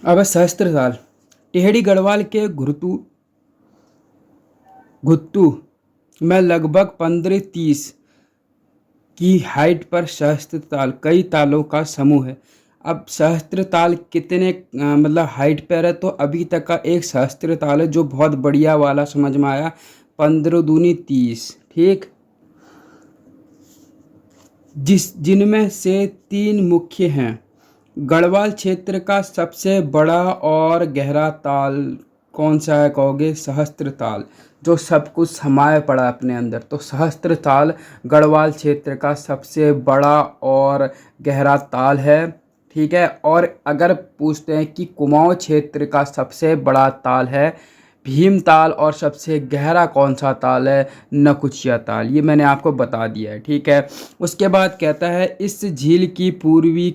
अब सहस्त्र ताल। टिहरी गढ़वाल के घुत्तू में लगभग 15-30 की हाइट पर सहस्त्र ताल कई तालों का समूह है। अब सहस्त्र ताल कितने मतलब हाइट पर है, तो अभी तक का एक सहस्त्र ताल है जो बहुत बढ़िया वाला समझ में आया, 15 दूनी 30, ठीक। जिनमें से 3 मुख्य हैं। गढ़वाल क्षेत्र का सबसे बड़ा और गहरा ताल कौन सा है कहोगे? सहस्त्र ताल, जो सब कुछ समाये पड़ा अपने अंदर। तो सहस्त्र ताल गढ़वाल क्षेत्र का सबसे बड़ा और गहरा ताल है, ठीक है। और अगर पूछते हैं कि कुमाऊं क्षेत्र का सबसे बड़ा ताल है भीमताल और सबसे गहरा कौन सा ताल है? नकुचिया ताल। ये मैंने आपको बता दिया है, ठीक है। उसके बाद कहता है इस झील की पूर्वी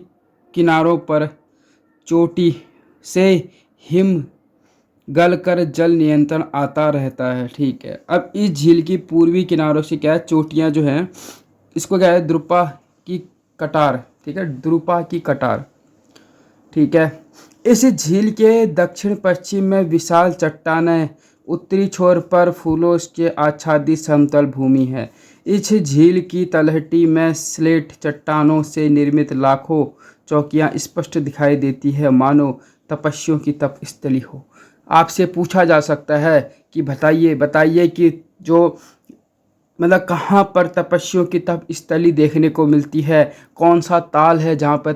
किनारों पर चोटी से हिम गलकर जल नियंत्रण आता रहता है, ठीक है। अब इस झील की पूर्वी किनारों से क्या है, चोटियाँ जो हैं इसको क्या है, द्रुपा की कटार, ठीक है, द्रुपा की कटार, ठीक है। इस झील के दक्षिण पश्चिम में विशाल चट्टानें, उत्तरी छोर पर फूलों के आच्छादित समतल भूमि है। इस झील की तलहटी में स्लेट चट्टानों से निर्मित लाखों चौकियां स्पष्ट दिखाई देती है, मानो तपस्वियों की तपस्थली हो। आपसे पूछा जा सकता है कि बताइए कि जो मतलब कहाँ पर तपस्वियों की तपस्थली देखने को मिलती है, कौन सा ताल है जहाँ पर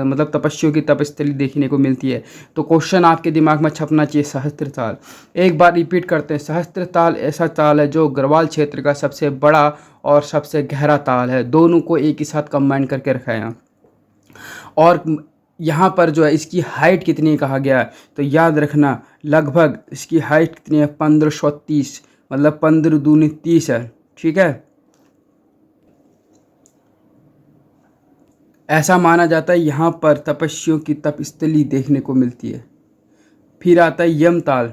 मतलब तपस्वियों की तपस्थली देखने को मिलती है? तो क्वेश्चन आपके दिमाग में छपना चाहिए सहस्त्र ताल। एक बार रिपीट करते हैं, सहस्त्र ताल ऐसा ताल है जो गढ़वाल क्षेत्र का सबसे बड़ा और सबसे गहरा ताल है। दोनों को एक ही साथ कंबाइन करके रखा है यहाँ। और यहाँ पर जो है इसकी हाइट कितनी कहा गया है, तो याद रखना लगभग इसकी हाइट कितनी है, 1530, मतलब 15 दूनी 30 है, ठीक है। ऐसा माना जाता है यहाँ पर तपस्वियों की तपस्थली देखने को मिलती है। फिर आता है यमताल।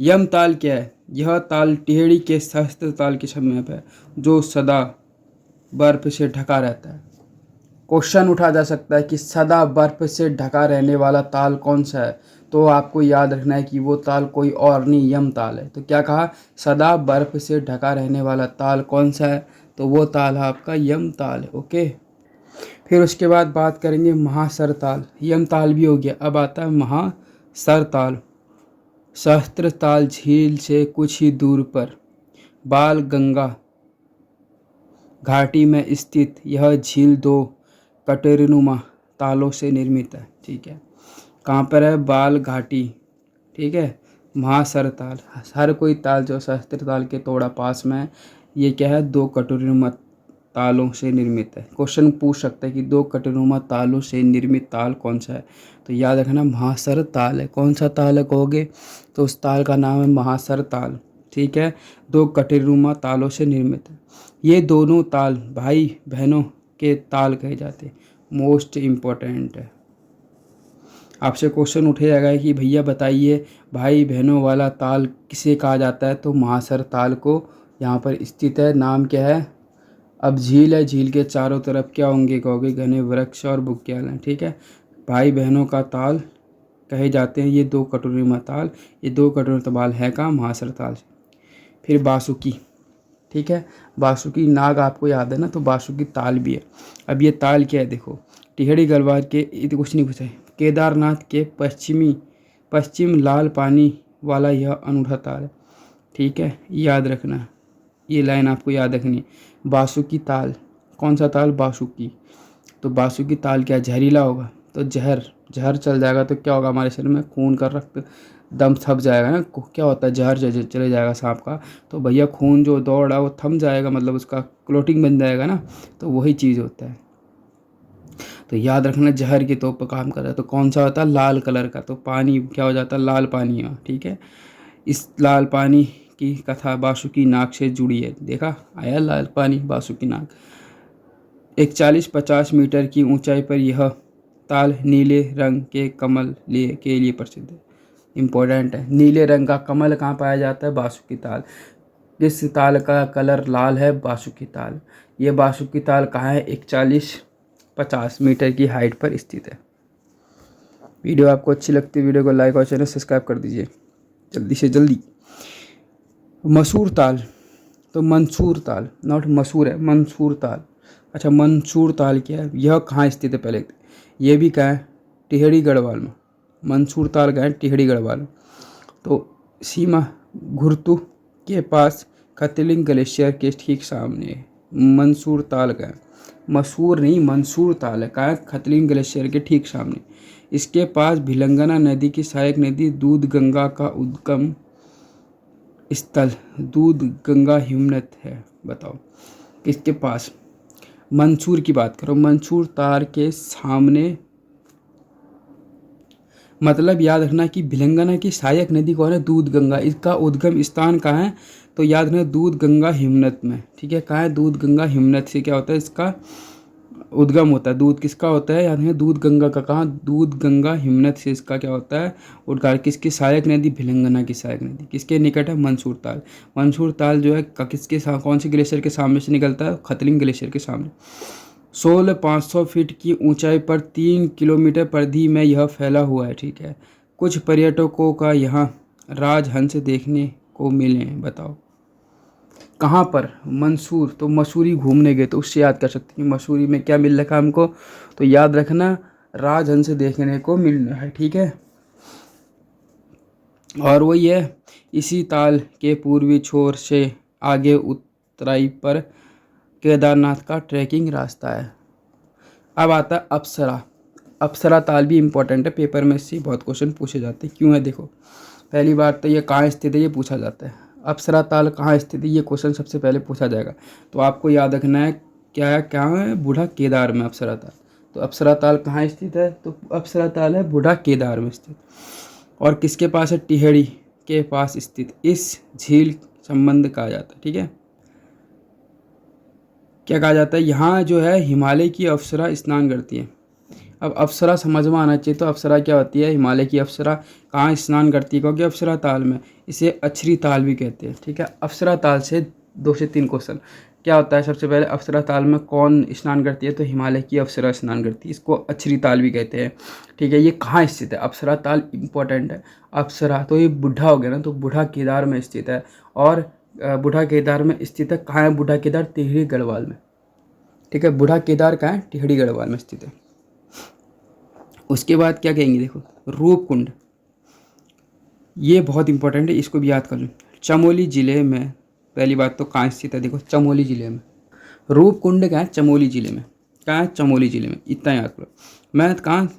यमताल क्या है? यह ताल टिहरी के सहस्त्र ताल के समीप है, जो सदा बर्फ से ढका रहता है। क्वेश्चन उठा जा सकता है कि सदा बर्फ से ढका रहने वाला ताल कौन सा है? तो आपको याद रखना है कि वो ताल कोई और नहीं, यम ताल है। तो क्या कहा? सदा बर्फ से ढका रहने वाला ताल कौन सा है? तो वो ताल है आपका यम ताल है, ओके। फिर उसके बाद बात करेंगे महासर ताल। यम ताल भी हो गया, अब आता है महासर ताल। सहस्त्र ताल झील से कुछ ही दूर पर बाल गंगा घाटी में स्थित यह झील 2 कटोरीनुमा तालों से निर्मित है, ठीक है। कहाँ पर है? बाल घाटी, ठीक है। महासर ताल, हर कोई ताल जो सहस्त्र ताल के थोड़ा पास में है, ये क्या है? 2 कटोरीनुमा तालों से निर्मित है। क्वेश्चन पूछ सकता है कि 2 कटोरीनुमा तालों से निर्मित ताल कौन सा है? तो याद रखना महासर ताल है। कौन सा ताल है कहोगे? तो उस ताल का नाम है महासर ताल, ठीक है। 2 कटोरीनुमा तालों से निर्मित है। ये दोनों ताल भाई बहनों के ताल कहे जाते हैं। मोस्ट इम्पोर्टेंट है। आपसे क्वेश्चन उठ जाएगा कि भैया बताइए भाई बहनों वाला ताल किसे कहा जाता है? तो महासर ताल को यहाँ पर स्थित है। नाम क्या है? अब झील है, झील के चारों तरफ क्या होंगे कहोगे? घने वृक्ष और बुग्याल हैं, ठीक है। भाई बहनों का ताल कहे जाते हैं ये 2 कटोरीनुमा ताल। ये 2 कटोरीनुमा ताल है कहाँ? महासर ताल से। फिर बासुकी, ठीक है। बासुकी नाग आपको याद है ना, तो बासुकी ताल भी है। अब ये ताल क्या है देखो, टिहरी गढ़वाल के कुछ नहीं कुछ है, केदारनाथ के पश्चिम लाल पानी वाला यह अनूठा ताल है, ठीक है। याद रखना, ये लाइन आपको याद रखनी है। बासुकी ताल, कौन सा ताल? बासुकी। तो बासुकी ताल क्या जहरीला होगा? तो जहर चल जाएगा तो क्या होगा? हमारे शरीर में खून का रक्त दम थम जाएगा ना। क्या होता है? जहर चले जाएगा सांप का, तो भैया खून जो दौड़ रहा है वो थम जाएगा, मतलब उसका क्लोटिंग बन जाएगा ना, तो वही चीज़ होता है। तो याद रखना जहर के तौर पर काम कर रहा है। तो कौन सा होता है? लाल कलर का। तो पानी क्या हो जाता है? लाल पानी है, ठीक है। इस लाल पानी की कथा बासुकी नाग से जुड़ी है। देखा आया लाल पानी, बासुकी नाग। 40-50 मीटर की ऊंचाई पर यह ताल नीले रंग के कमल के लिए प्रसिद्ध है। इम्पोर्टेंट है, नीले रंग का कमल कहाँ पाया जाता है? बासुकी ताल। किस ताल का कलर लाल है? बासुकी ताल। ये बासुकी ताल कहाँ है? 4150 मीटर की हाइट पर स्थित है। वीडियो आपको अच्छी लगती है, वीडियो को लाइक और चैनल सब्सक्राइब कर दीजिए जल्दी से जल्दी। मसूर ताल, तो मंसूर ताल, नॉट मसूर है, मंसूर ताल। अच्छा, मंसूर ताल क्या है? यह कहाँ स्थित है? पहले ये भी कहाँ है? टिहरी गढ़वाल में। मंसूर ताल कहाँ है? टिहरी गढ़वाल में। तो सीमा घुरतु के पास खतलिंग ग्लेशियर के ठीक सामने है। मंसूर ताल का है, मसूर नहीं मंसूर ताल है, कहाँ है? खतलिंग ग्लेशियर के ठीक सामने। इसके पास भिलंगना नदी की सहायक नदी दूध गंगा का उद्गम स्थल दूध गंगा हिमनद है। बताओ किसके पास? मंसूर की बात करो, मंसूर ताल के सामने। मतलब याद रखना कि भिलंगना की सहायक नदी कौन है? दूध गंगा। इसका उद्गम स्थान कहाँ है? तो याद रखना दूध गंगा हिमनद में। ठीक है, कहाँ है? दूध गंगा हिमनद से क्या होता है? इसका उद्गम होता है। दूध किसका होता है? याद रखना दूध गंगा का। कहाँ? दूध गंगा हिमनद से इसका क्या होता है? उद्गार। किसकी सहायक नदी? भिलंगना की सहायक नदी। किसके निकट है? मंसूर ताल। मंसूर ताल जो है किसके कौन से ग्लेशियर के सामने से निकलता है? खतलिंग ग्लेशियर के सामने। 16,500 फीट की ऊंचाई पर 3 किलोमीटर परिधि में यह फैला हुआ है। ठीक है, कुछ पर्यटकों का यहाँ राजहंस देखने को मिले हैं। बताओ कहाँ पर? मंसूर। तो मसूरी घूमने गए तो उससे याद कर सकते हैं मसूरी में क्या मिल रखा हमको? तो याद रखना राजहंस देखने को मिल रहा है। ठीक है, और वही है, इसी ताल के पूर्वी छोर से आगे उतराई पर केदारनाथ का ट्रैकिंग रास्ता है। अब आता है अप्सरा। अप्सरा ताल भी इम्पोर्टेंट है, पेपर में से बहुत क्वेश्चन पूछे जाते हैं। क्यों है देखो, पहली बात तो ये कहाँ स्थित है ये पूछा जाता है। अप्सरा ताल कहाँ स्थित है ये क्वेश्चन सबसे पहले पूछा जाएगा। तो आपको याद रखना है क्या है, क्या है? बूढ़ा केदार में अप्सरा ताल। तो अप्सरा ताल कहाँ स्थित है? तो अप्सरा ताल है बूढ़ा केदार में स्थित। और किसके पास है? टिहरी के पास स्थित। इस झील संबंध कहा जाता है। ठीक है, क्या कहा जाता है? यहाँ जो है हिमालय की अप्सरा स्नान करती है। अब अप्सरा समझ में आना चाहिए। तो अप्सरा क्या होती है? हिमालय की अप्सरा कहाँ स्नान करती है? क्योंकि अप्सरा ताल में। इसे अछरी ताल भी कहते हैं। ठीक है, अप्सरा ताल से 2 से 3 क्वेश्चन। क्या होता है? सबसे पहले अप्सरा ताल में कौन स्नान करती है? तो हिमालय की अप्सरा स्नान करती है, इसको अछरी ताल भी कहते हैं। ठीक है, ये कहाँ स्थित है? अप्सरा ताल इंपॉर्टेंट है। अप्सरा तो ये बूढ़ा हो गया ना, तो बूढ़ा केदार में स्थित है। और बूढ़ा केदार में स्थित है। कहाँ है बूढ़ा केदार? टिहरी गढ़वाल में। ठीक है, बूढ़ा केदार कहाँ है? टिहरी गढ़वाल में स्थित है। उसके बाद क्या कहेंगे देखो, रूपकुंड। ये बहुत इंपॉर्टेंट है, इसको भी याद कर लो। चमोली जिले में। पहली बात तो कहाँ स्थित है देखो, चमोली जिले में। रूपकुंड कहाँ है? चमोली जिले में। कहाँ है? चमोली जिले में, इतना याद करो। मैं कहाँ?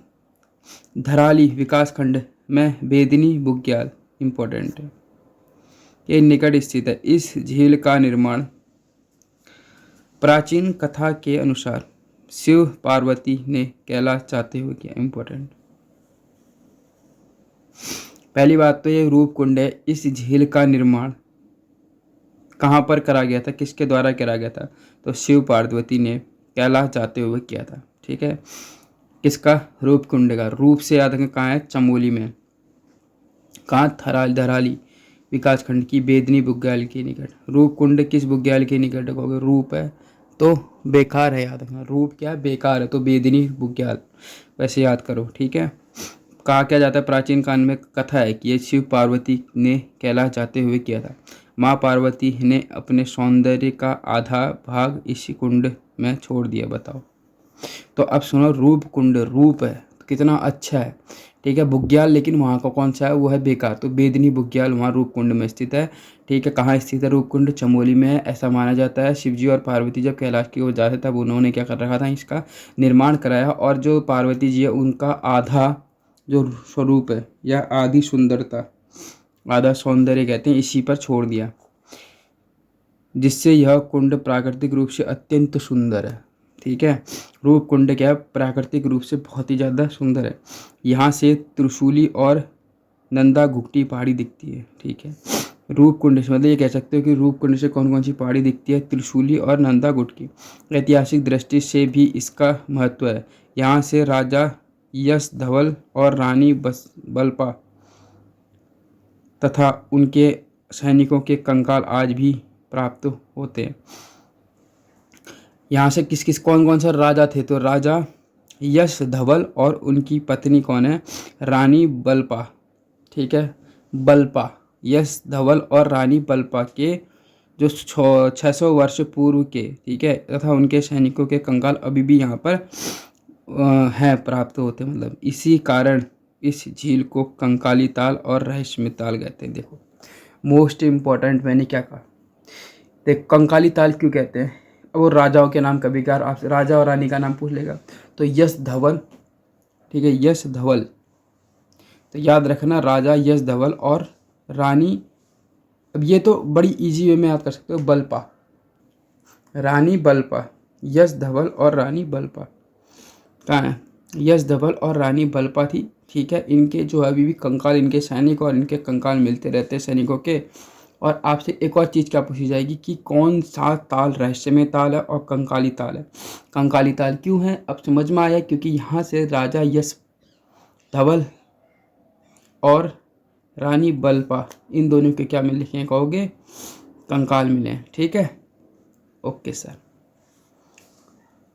धराली विकास खंड में बेदनी बुग्याल इंपॉर्टेंट है, ये निकट स्थित है। इस झील का निर्माण प्राचीन कथा के अनुसार शिव पार्वती ने कैलाश चाहते हुए किया। इंपॉर्टेंट। पहली बात तो ये रूपकुंड है। इस झील का निर्माण कहाँ पर करा गया था? किसके द्वारा करा गया था? तो शिव पार्वती ने कैलाश जाते हुए किया था। ठीक है, किसका? रूपकुंड का। रूप से याद रखें कहाँ है? चमोली में। कहाँ? धराली विकास खंड की बेदनी बुग्याल के निकट। रूपकुंड किस बुग्याल के निकट कहोगे? रूप है तो बेकार है, याद रखना। रूप क्या है? बेकार है, तो बेदनी बुग्याल वैसे याद करो। ठीक है, कहा क्या जाता है? प्राचीन काल में कथा है कि ये शिव पार्वती ने कैलाश जाते हुए किया था। माँ पार्वती ने अपने सौंदर्य का आधा भाग इस कुंड में छोड़ दिया। बताओ। तो अब सुनो, रूप कुंड रूप है तो कितना अच्छा है। ठीक है, बुग्याल लेकिन वहाँ का कौन सा है? वो है बेकार। तो बेदनी बुग्याल वहाँ रूप कुंड में स्थित है। ठीक है, कहाँ स्थित है? रूप कुंड चमोली में है। ऐसा माना जाता है शिवजी और पार्वती जब कैलाश की ओर जा रहे तब उन्होंने क्या कर रखा था? इसका निर्माण कराया। और जो पार्वती जी है उनका आधा जो स्वरूप है या आधी सुंदरता, आधा सौंदर्य कहते हैं, इसी पर छोड़ दिया, जिससे यह कुंड प्राकृतिक रूप से अत्यंत सुंदर है। ठीक है, रूप कुंड क्या है? प्राकृतिक रूप से बहुत ही ज़्यादा सुंदर है। यहाँ से त्रिशूली और नंदा घुट्टी पहाड़ी दिखती है। ठीक है, रूप कुंड से मतलब ये कह सकते हो कि रूप कुंड से कौन कौन सी पहाड़ी दिखती है? त्रिशूली और नंदा घुट्टी। ऐतिहासिक दृष्टि से भी इसका महत्व है। यहाँ से राजा यश धवल और रानी बल्पा तथा उनके सैनिकों के कंकाल आज भी प्राप्त होते हैं। यहाँ से किस किस कौन कौन सा राजा थे, तो राजा यश धवल और उनकी पत्नी कौन है, रानी बल्पा। ठीक है, बल्पा, यश धवल और रानी बल्पा के जो 600 वर्ष पूर्व के, ठीक है, तथा उनके सैनिकों के कंकाल अभी भी यहाँ पर हैं, प्राप्त होते, मतलब इसी कारण इस झील को कंकाली ताल और रहस्यमय ताल कहते हैं। देखो मोस्ट इम्पॉर्टेंट मैंने क्या कहा, देख कंकाली ताल क्यों कहते हैं, वो राजाओं के नाम, कभी कभार आपसे राजा और रानी का नाम पूछ लेगा, तो यश धवल, ठीक है, यश धवल, तो याद रखना राजा यश धवल और रानी, अब ये तो बड़ी इजी वे में याद कर सकते हो, बल्पा, रानी बल्पा, यश धवल और रानी बल्पा, कहाँ है, यश धवल और रानी बल्पा थी। ठीक है, इनके जो अभी भी कंकाल, इनके सैनिक और इनके कंकाल मिलते रहते हैं सैनिकों के। और आपसे एक और चीज़ क्या पूछी जाएगी कि कौन सा ताल रहस्यमय ताल है और कंकाली ताल है। कंकाली ताल क्यों है, अब समझ में आया, क्योंकि यहाँ से राजा यश धवल और रानी बल्पा, इन दोनों के क्या मिले हैं, कहोगे कंकाल मिले हैं। ठीक है, ओके सर।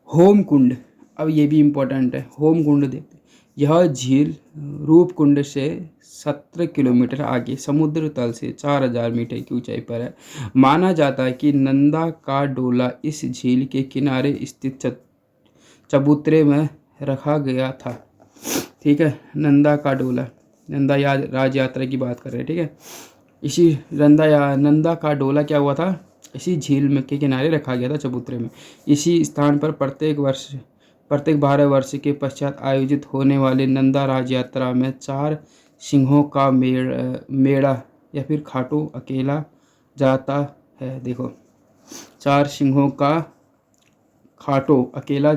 होम कुंड, अब ये भी इम्पोर्टेंट है, होम कुंड देखते। यह झील रूपकुंड से 17 किलोमीटर आगे समुद्र तल से 4000 मीटर की ऊंचाई पर है। माना जाता है कि नंदा का डोला इस झील के किनारे स्थित चबूतरे में रखा गया था। ठीक है, नंदा का डोला, नंदा राज यात्रा की बात कर रहे हैं। ठीक है, इसी नंदा का डोला क्या हुआ था, इसी झील में के किनारे रखा गया था, चबूतरे में। इसी स्थान पर प्रत्येक 12 वर्ष के पश्चात आयोजित होने वाले नंदा राज यात्रा में 4 सिंहों का मेड़ा या फिर खाटू अकेला जाता है। देखो 4 सिंहों का खाटो अकेला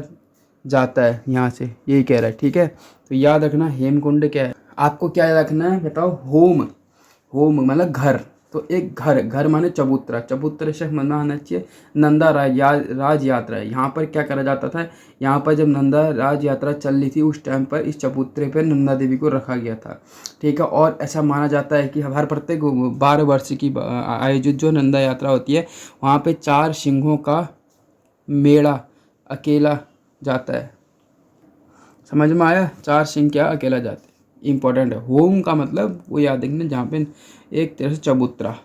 जाता है, यहाँ से यही कह रहा है। ठीक है, तो याद रखना हेमकुंड क्या है, आपको क्या याद रखना है बताओ, होम, होम मतलब घर, तो एक घर, घर माने चबूतरा, चबूतरे से मन आना चाहिए नंदा राज यात्रा है। यहाँ पर क्या करा जाता था, यहाँ पर जब नंदा राज यात्रा चल रही थी उस टाइम पर इस चबूतरे पर नंदा देवी को रखा गया था। ठीक है, और ऐसा माना जाता है कि हर प्रत्येक 12 वर्ष की आयोजित जो नंदा यात्रा होती है वहाँ पे 4 सिंहों का मेड़ा अकेला जाता है। समझ में आया, 4 सिंह क्या अकेला जाते हैं, इम्पोर्टेंट है। होम का मतलब वो याद रखना जहाँ पे एक तरह से चबूतरा।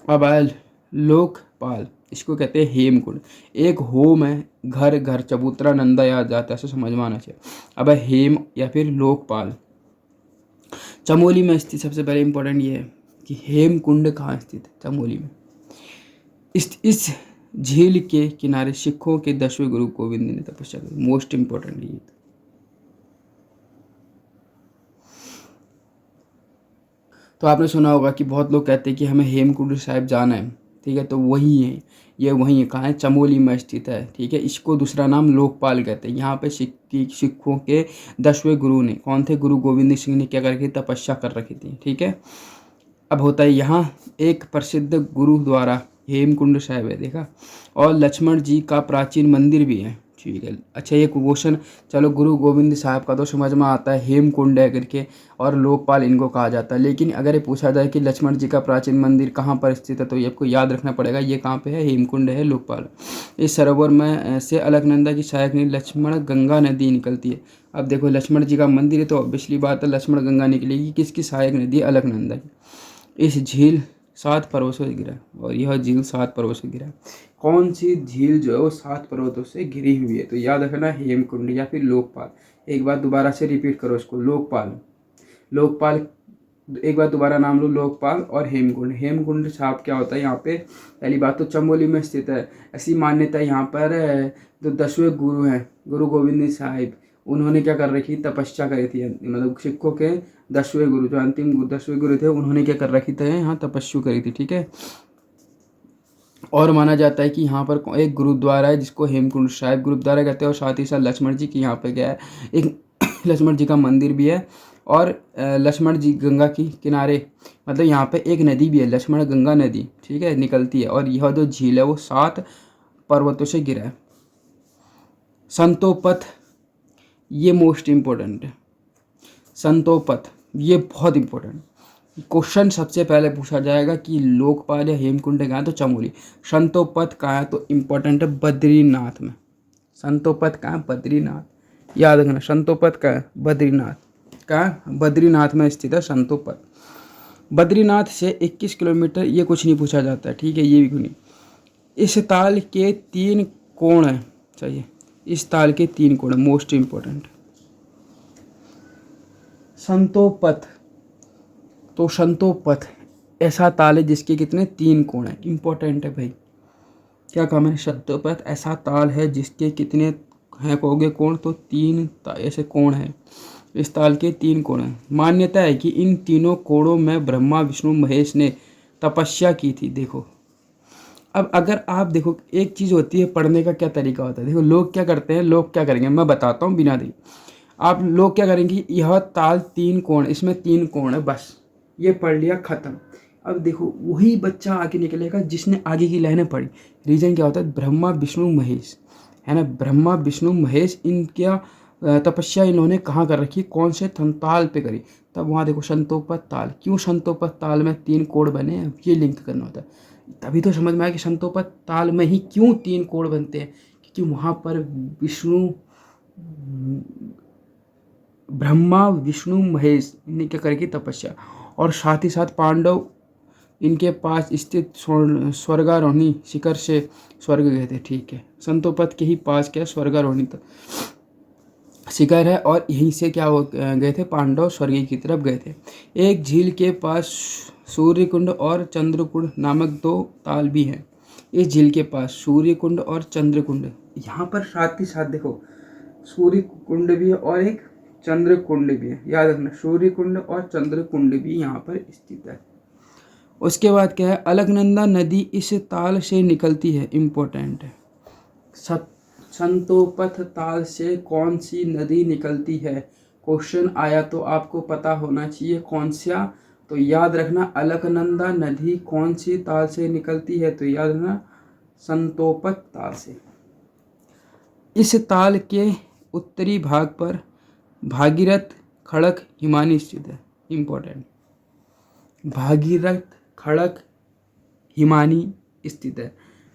अब आया लोकपाल, इसको कहते हैं हेमकुंड। एक होम है, घर, घर चबूतरा नंदा याद जाता है, ऐसे समझ में आना चाहिए। अब है हेम या फिर लोकपाल, चमोली में स्थित। सबसे पहले इंपॉर्टेंट ये है कि हेमकुंड कहाँ स्थित है, चमोली में। इस झील के किनारे सिखों के 10वें गुरु गोविंद ने तपस्या की। मोस्ट इंपॉर्टेंट ये तो आपने सुना होगा कि बहुत लोग कहते हैं कि हमें हेमकुंड साहिब जाना है। ठीक है, तो वही है, ये वही है, कहाँ है, चमोली में स्थित है। ठीक है, इसको दूसरा नाम लोकपाल कहते हैं। यहाँ पे सिखों के 10वें गुरु ने, कौन थे, गुरु गोविंद सिंह ने क्या कर रखी, तपस्या कर रखी थी। ठीक है, अब होता है यहाँ एक प्रसिद्ध गुरुद्वारा हेमकुंड साहिब है, देखा, और लक्ष्मण जी का प्राचीन मंदिर भी है। ठीक है, अच्छा ये क्वेश्चन, चलो गुरु गोविंद साहब का तो समझ में आता है, हेमकुंड है करके, और लोकपाल इनको कहा जाता है। लेकिन अगर ये पूछा जाए कि लक्ष्मण जी का प्राचीन मंदिर कहाँ पर स्थित है, तो ये आपको याद रखना पड़ेगा, ये कहाँ पे है, हेमकुंड है, लोकपाल। इस सरोवर में से अलकनंदा की सहायक नदी लक्ष्मण गंगा नदी निकलती है। अब देखो लक्ष्मण जी का मंदिर है तो ऑब्वियसली बात है लक्ष्मण गंगा निकलेगी, किसकी सहायक नदी, अलकनंदा की। इस झील 7 पर्वतों से घिरा, और यह झील 7 पर्वतों से घिरा। कौन सी झील जो है वो 7 पर्वतों से घिरी हुई है, तो याद रखना हेमकुंड या फिर लोकपाल। एक बार दोबारा से रिपीट करो इसको, लोकपाल, लोकपाल, एक बार दोबारा नाम लो, लोकपाल और हेमकुंड। हेमकुंड साहब क्या होता है, यहाँ पे पहली बात तो चमोली में स्थित है। ऐसी मान्यता है यहाँ पर जो 10वें गुरु हैं, गुरु गोविंद साहिब, उन्होंने क्या कर रखी, तपस्या करी थी। मतलब सिखों के 10वें गुरु, जो अंतिम 10वें गुरु थे, उन्होंने क्या कर रखी थी, यहाँ तपस्या करी थी। ठीक है, और माना जाता है कि यहाँ पर एक गुरुद्वारा है जिसको हेमकुंड साहिब गुरुद्वारा कहते हैं, और साथ ही साथ लक्ष्मण जी की यहाँ पे क्या है, एक लक्ष्मण जी का मंदिर भी है। और लक्ष्मण जी गंगा की किनारे, मतलब यहाँ पे एक नदी भी है, लक्ष्मण गंगा नदी, ठीक है, निकलती है। और यह जो झील है वो 7 पर्वतों से घिरा है। संतोपथ, ये मोस्ट इम्पोर्टेंट है, संतोपथ ये बहुत इम्पोर्टेंट। क्वेश्चन सबसे पहले पूछा जाएगा कि लोकपाल या हेमकुंड कहाँ है, तो चमोली। संतोपत कहाँ है, तो इम्पोर्टेंट है बद्रीनाथ में। संतोपत कहाँ है, बद्रीनाथ, याद रखना। संतोपत कहाँ है, बद्रीनाथ। कहाँ, बद्रीनाथ में स्थित है संतोपत। बद्रीनाथ से 21 किलोमीटर, ये कुछ नहीं पूछा जाता है, ठीक है, ये भी क्यों नहीं। इस ताल के 3 कोण हैं, चाहिए। इस ताल के 3 कोण, मोस्ट इम्पोर्टेंट। संतोपत, तो संतोपत ऐसा ताल है जिसके कितने 3 कोण हैं, इंपॉर्टेंट है भाई। क्या कहा मैंने, संतोपत ऐसा ताल है जिसके कितने हैं कहोगे कोण, तो 3 ऐसे कोण हैं। इस ताल के 3 कोण हैं। मान्यता है कि इन तीनों कोणों में ब्रह्मा विष्णु महेश ने तपस्या की थी। देखो, अब अगर आप देखो, एक चीज़ होती है पढ़ने का क्या तरीका होता है। देखो लोग क्या करते हैं, लोग क्या करेंगे, मैं बताता हूँ बिना देरी। आप लोग क्या करेंगे, यह ताल 3 कोण, इसमें 3 कोण है, बस ये पढ़ लिया, ख़त्म। अब देखो वही बच्चा आगे निकलेगा जिसने आगे की लाइनें पढ़ी। रीजन क्या होता है, ब्रह्मा विष्णु महेश, है ना, ब्रह्मा विष्णु महेश, इनका तपस्या इन्होंने कहाँ कर रखी, कौन से ताल पे करी। तब वहाँ देखो संतोपत ताल, क्यों संतोपत ताल में 3 कोण बने हैं, ये लिंक करना होता है। तभी तो समझ में आया कि संतोपत ताल में ही क्यों 3 कोण बनते हैं, क्योंकि वहाँ पर विष्णु, ब्रह्मा विष्णु महेश इन्हें क्या करके तपस्या, और साथ ही साथ पांडव इनके पास स्थित स्वर्गारोहणी शिखर से स्वर्ग गए थे, ठीक है। संतोपत के ही पास क्या स्वर्गारोहणी शिखर है, और यहीं से क्या हो गए थे, पांडव स्वर्ग की तरफ गए थे। एक झील के पास सूर्यकुंड और चंद्रकुंड नामक 2 ताल भी हैं। इस झील के पास सूर्यकुंड और चंद्रकुंड, यहाँ पर साथ ही साथ देखो सूर्यकुंड भी है और एक चंद्रकुंड भी है, याद रखना, सूर्यकुंड और चंद्रकुंड भी यहाँ पर स्थित है। उसके बाद क्या है, अलकनंदा नदी इस ताल से निकलती है, इम्पोर्टेंट है। संतोपत ताल से कौन सी नदी निकलती है, क्वेश्चन आया तो आपको पता होना चाहिए कौन सा, तो याद रखना अलकनंदा नदी कौन सी ताल से निकलती है, तो याद रखना संतोपत ताल से। इस ताल के उत्तरी भाग पर भागीरथ खड़क हिमानी स्थित है, इम्पोर्टेंट। भागीरथ खड़क हिमानी स्थित है,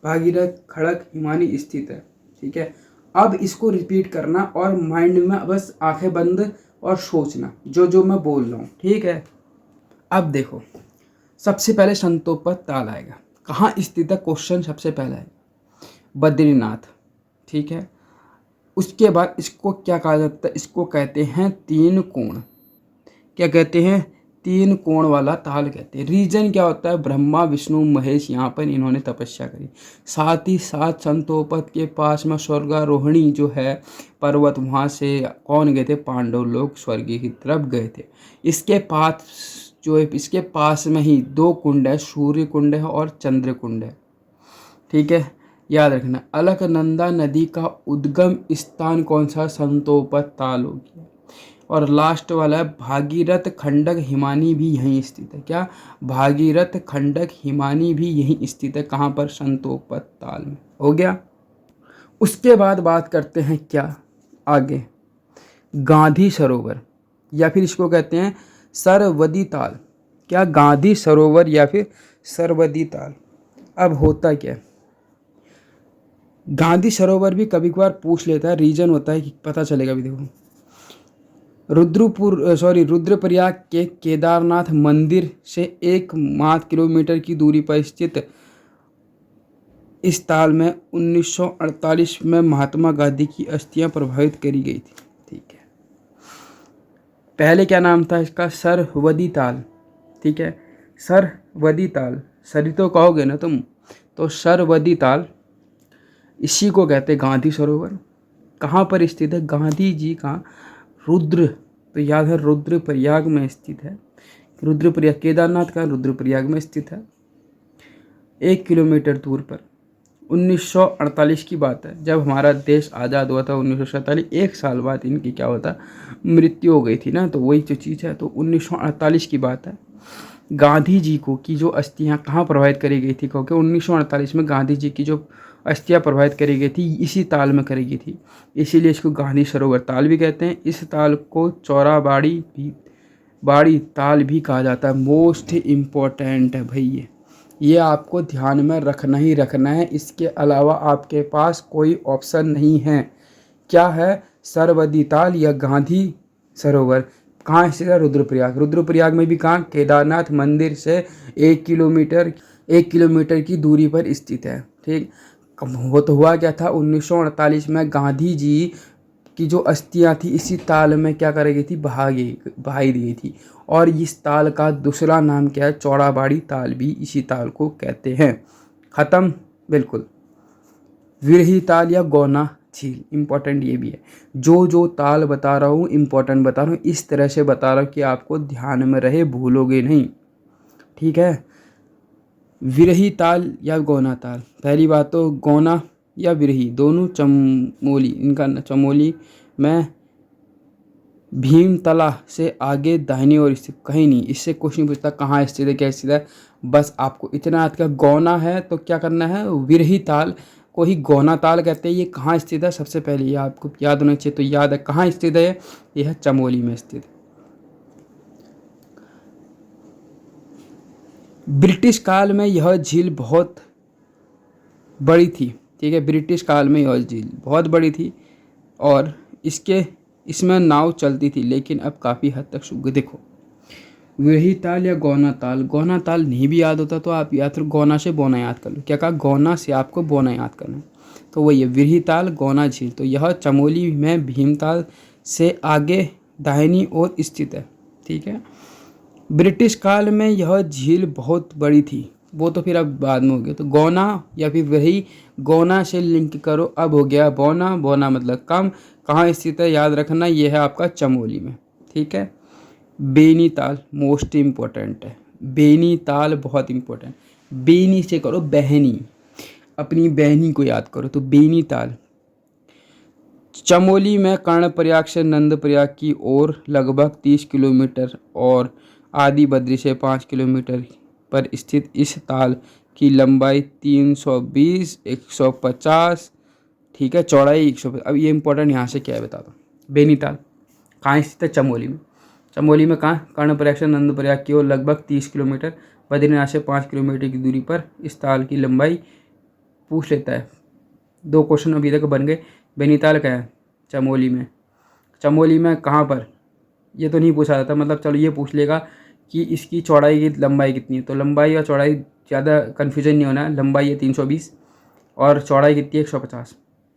भागीरथ खड़क हिमानी स्थित है, ठीक है। अब इसको रिपीट करना और माइंड में बस आंखें बंद और सोचना जो जो मैं बोल रहा हूँ, ठीक है। अब देखो सबसे पहले संतोपत ताल आएगा, कहाँ स्थित है, क्वेश्चन सबसे पहला है बद्रीनाथ, ठीक है। उसके बाद इसको क्या कहा जाता है, इसको कहते हैं 3 कोण, क्या कहते हैं, 3 कोण वाला ताल कहते हैं। रीजन क्या होता है, ब्रह्मा विष्णु महेश यहाँ पर इन्होंने तपस्या करी। साथ ही साथ संतोपत के पास में स्वर्गारोहणी जो है पर्वत, वहाँ से कौन गए थे, पांडव लोग स्वर्ग की तरफ गए थे। इसके पास जो है, इसके पास में ही 2 कुंड है, सूर्य कुंड है और चंद्र कुंड है, ठीक है। याद रखना अलकनंदा नदी का उद्गम स्थान कौन सा, संतोपत ताल हो गया। और लास्ट वाला है भागीरथ खंडक हिमानी भी यहीं स्थित है, क्या, भागीरथ खंडक हिमानी भी यहीं स्थित है, कहाँ पर, संतोपत ताल में, हो गया। उसके बाद बात करते हैं क्या आगे, गांधी सरोवर, या फिर इसको कहते हैं सरवदी ताल, क्या, गांधी सरोवर या फिर सरवदी ताल। अब होता क्या है, गांधी सरोवर भी कभी कभार पूछ लेता है, रीजन होता है कि पता चलेगा भी। देखो रुद्रप्रयाग के केदारनाथ मंदिर से 1 किलोमीटर की दूरी पर स्थित इस ताल में 1948 में महात्मा गांधी की अस्थियां प्रभावित करी गई थी, ठीक है। पहले क्या नाम था इसका, सरवदी ताल, ठीक है, सरवदी ताल, सरी तो कहोगे ना तुम, तो सरवदी ताल, इसी को कहते हैं गांधी सरोवर। कहाँ पर स्थित है, गांधी जी का रुद्र, तो याद है रुद्रप्रयाग में स्थित है। रुद्रप्रयाग, केदारनाथ का रुद्रप्रयाग में स्थित है, 1 किलोमीटर दूर पर। 1948 की बात है, जब हमारा देश आज़ाद हुआ था 1947, 1 साल बाद इनकी क्या होता, मृत्यु हो गई थी ना, तो वही जो चीज़ है, तो 1948 की बात है। गांधी जी को की जो अस्थियाँ कहाँ प्रभावित करी गई थी, क्योंकि 1948 में गांधी जी की जो अस्थियाँ प्रभावित करी गई थी इसी ताल में करी गई थी, इसीलिए इसको गांधी सरोवर ताल भी कहते हैं। इस ताल को चौराबाड़ी भी बाड़ी ताल भी कहा जाता है। मोस्ट इम्पोर्टेंट है भाई ये आपको ध्यान में रखना ही रखना है। इसके अलावा आपके पास कोई ऑप्शन नहीं है। क्या है? सरवदी ताल या गांधी सरोवर कहाँ स्थित है? रुद्रप्रयाग। रुद्रप्रयाग में भी कहाँ? केदारनाथ मंदिर से 1 किलोमीटर की दूरी पर स्थित है। ठीक। वो तो हुआ क्या था, 1948 में गांधी जी की जो अस्थियां थी इसी ताल में क्या कर गई थी, बहाई दी गई थी। और इस ताल का दूसरा नाम क्या है? चौड़ाबाड़ी ताल भी इसी ताल को कहते हैं। खत्म। बिल्कुल। विरही ताल या गौना झील, इंपॉर्टेंट ये भी है। जो जो ताल बता रहा हूँ इंपॉर्टेंट बता रहा हूँ, इस तरह से बता रहा हूँ कि आपको ध्यान में रहे, भूलोगे नहीं। ठीक है। विरही ताल या गौना ताल, पहली बात तो गौना या विरही दोनों चमोली, इनका चमोली में भीमतला से आगे दाहिनी ओर स्थित, कहीं नहीं। इससे कुछ नहीं पूछता कहाँ स्थित है, क्या स्थित है, बस आपको इतना याद कर। गौना है तो क्या करना है, विरही ताल को ही गौना ताल कहते हैं। ये कहाँ स्थित है, सबसे पहले ये आपको याद होना चाहिए। तो याद है कहाँ स्थित है, ये है चमोली में स्थित। ब्रिटिश काल में यह झील बहुत बड़ी थी। ठीक है, ब्रिटिश काल में यह झील बहुत बड़ी थी और इसमें नाव चलती थी, लेकिन अब काफ़ी हद तक सूख गई। देखो, विरही ताल या गौना ताल, गौना ताल नहीं भी याद होता तो आप या फिर गौना से बोना याद कर लो। क्या कहा, गौना से आपको बोना याद करना है, तो वही है विरही ताल गौना झील। तो यह चमोली में भीमताल से आगे दाहिनी ओर स्थित है। ठीक है। ब्रिटिश काल में यह झील बहुत बड़ी थी, वो तो फिर अब बाद में हो गया। तो गौना या फिर वही, गौना से लिंक करो, अब हो गया बौना। बौना मतलब कम। कहाँ स्थित है, याद रखना, ये है आपका चमोली में। ठीक है। बेनीताल मोस्ट इम्पोर्टेंट है। बेनीताल बहुत इम्पोर्टेंट। बेनी से करो बहनी, अपनी बहनी को याद करो। तो बेनीताल चमोली में कर्णप्रयाग से नंदप्रयाग की ओर लगभग 30 किलोमीटर और आदि बद्री से 5 किलोमीटर पर स्थित इस ताल की लंबाई 320, 150, ठीक है, चौड़ाई 150। अब ये इंपॉर्टेंट यहाँ से क्या है बता दो। बेनीताल कहाँ स्थित है, चमोली में। चमोली में कहाँ, कर्णप्रयाग से नंदप्रयाग की ओर लगभग 30 किलोमीटर, बद्रीनाथ से 5 किलोमीटर की दूरी पर इस ताल की लंबाई पूछ लेता है। 2 क्वेश्चन अभी तक बन गए। बेनीताल का है चमोली में, चमोली में कहाँ पर, ये तो नहीं पूछा जाता, मतलब चलो ये पूछ लेगा कि इसकी चौड़ाई की लंबाई कितनी है। तो लंबाई और चौड़ाई ज़्यादा कन्फ्यूजन नहीं होना है। लंबाई है 320 और चौड़ाई कितनी है 150,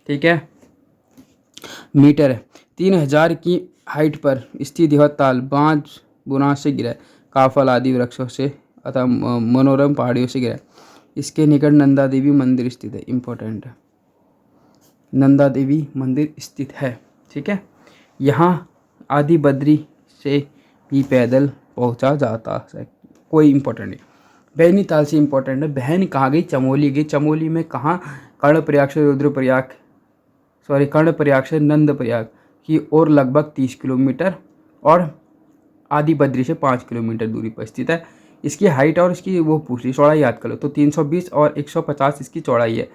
ठीक है, मीटर है। 3000 की हाइट पर स्थित यह ताल बांज बुना से गिरा है, काफल आदि वृक्षों से अतः मनोरम पहाड़ियों से गिरा है। इसके निकट नंदा देवी मंदिर स्थित है, इम्पोर्टेंट है, नंदा देवी मंदिर स्थित है। ठीक है। यहाँ आदि बद्री से भी पैदल पहुँचा जाता है, कोई इम्पोर्टेंट नहीं। बैनीताल से इम्पोर्टेंट है। बहन कहाँ गई, चमोली गई। चमोली में कहाँ, कर्णप्रयाग से रुद्रप्रयाग, सॉरी कर्णप्रयाग से नंदप्रयाग की ओर लगभग 30 किलोमीटर और आदि बद्री से 5 किलोमीटर दूरी पर स्थित है। इसकी हाइट और इसकी वो पूछ ली, चौड़ाई याद कर लो। तो 320 और 150 इसकी चौड़ाई है।